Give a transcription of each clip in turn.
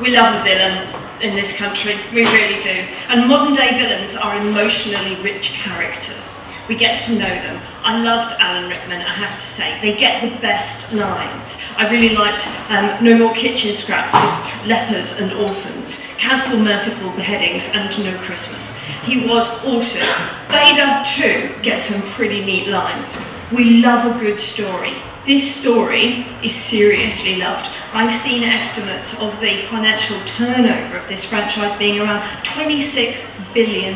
We love a villain in this country, we really do. And modern day villains are emotionally rich characters. We get to know them. I loved Alan Rickman, I have to say. They get the best lines. I really liked No More Kitchen Scraps with lepers and orphans, Cancel Merciful Beheadings and No Christmas. He was awesome. Vader too gets some pretty neat lines. We love a good story. This story is seriously loved. I've seen estimates of the financial turnover of this franchise being around $26 billion.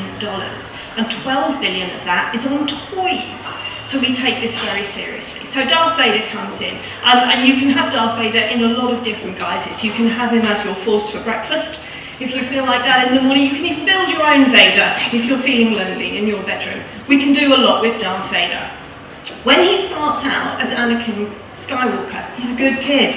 And 12 billion of that is on toys. So we take this very seriously. So Darth Vader comes in, and you can have Darth Vader in a lot of different guises. You can have him as your force for breakfast. If you feel like that in the morning, you can even build your own Vader if you're feeling lonely in your bedroom. We can do a lot with Darth Vader. When he starts out as Anakin Skywalker, he's a good kid.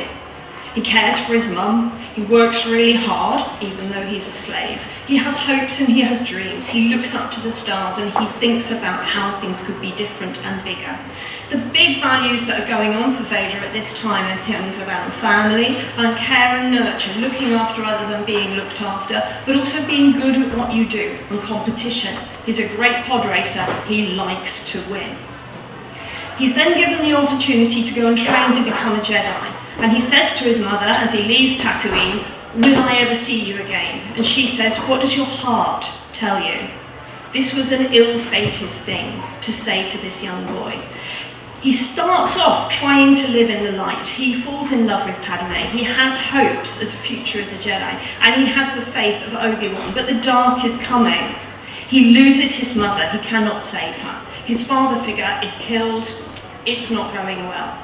He cares for his mum, he works really hard, even though he's a slave. He has hopes and he has dreams. He looks up to the stars and he thinks about how things could be different and bigger. The big values that are going on for Vader at this time are things about family and care and nurture, looking after others and being looked after, but also being good at what you do, and competition. He's a great pod racer, he likes to win. He's then given the opportunity to go and train to become a Jedi. And he says to his mother as he leaves Tatooine, "Will I ever see you again?" And she says, "What does your heart tell you?" This was an ill-fated thing to say to this young boy. He starts off trying to live in the light. He falls in love with Padme. He has hopes as a future as a Jedi. And he has the faith of Obi-Wan. But the dark is coming. He loses his mother. He cannot save her. His father figure is killed. It's not going well.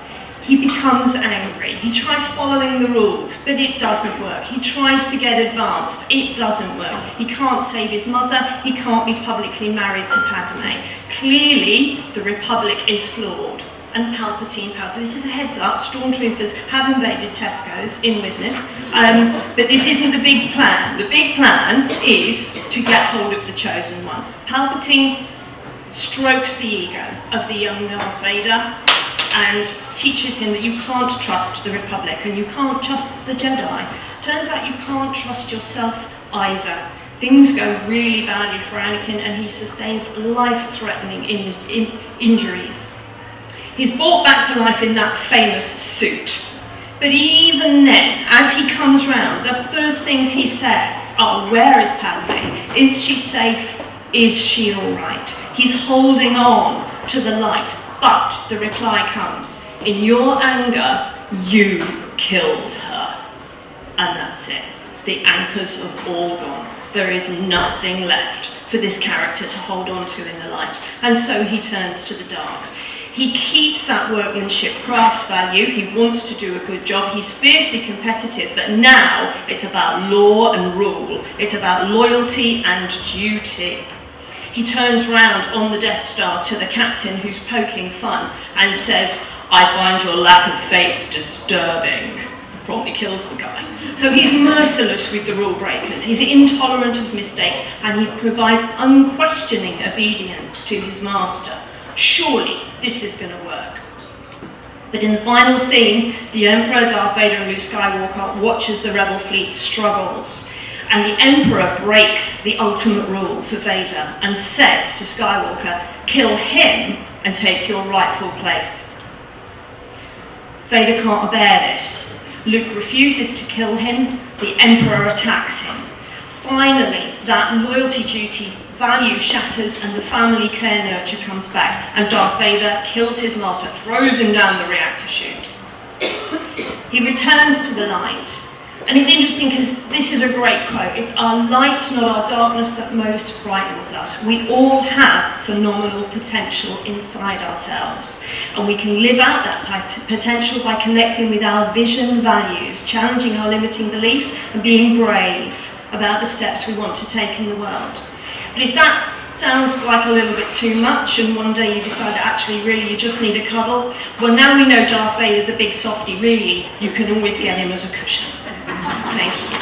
He becomes angry. He tries following the rules, but it doesn't work. He tries to get advanced. It doesn't work. He can't save his mother. He can't be publicly married to Padme. Clearly, the Republic is flawed, and Palpatine has. This is a heads up. Stormtroopers have invaded Tesco's in witness, but this isn't the big plan. The big plan is to get hold of the Chosen One. Palpatine strokes the ego of the young Darth Vader and teaches him that you can't trust the Republic and you can't trust the Jedi. Turns out you can't trust yourself either. Things go really badly for Anakin and he sustains life-threatening injuries. He's brought back to life in that famous suit. But even then, as he comes round, the first things he says are, "Where is Padme? Is she safe? Is she all right?" He's holding on to the light. But the reply comes, "In your anger, you killed her." And that's it. The anchors have all gone. There is nothing left for this character to hold on to in the light. And so he turns to the dark. He keeps that workmanship, craft value. He wants to do a good job. He's fiercely competitive, but now it's about law and rule. It's about loyalty and duty. He turns round on the Death Star to the captain who's poking fun and says, "I find your lack of faith disturbing." Promptly kills the guy. So he's merciless with the rule breakers. He's intolerant of mistakes and he provides unquestioning obedience to his master. Surely this is going to work. But in the final scene, the Emperor, Darth Vader and Luke Skywalker watches the rebel fleet struggles. And the Emperor breaks the ultimate rule for Vader and says to Skywalker, "Kill him and take your rightful place." Vader can't bear this. Luke refuses to kill him. The Emperor attacks him. Finally, that loyalty duty value shatters and the family care nurture comes back and Darth Vader kills his master, throws him down the reactor chute. He returns to the light. And it's interesting because this is a great quote. It's our light, not our darkness, that most frightens us. We all have phenomenal potential inside ourselves. And we can live out that potential by connecting with our vision values, challenging our limiting beliefs, and being brave about the steps we want to take in the world. But if that sounds like a little bit too much and one day you decide that actually really you just need a cuddle, well now we know Darth Vader's a big softie, really you can always get him as a cushion. Thank you.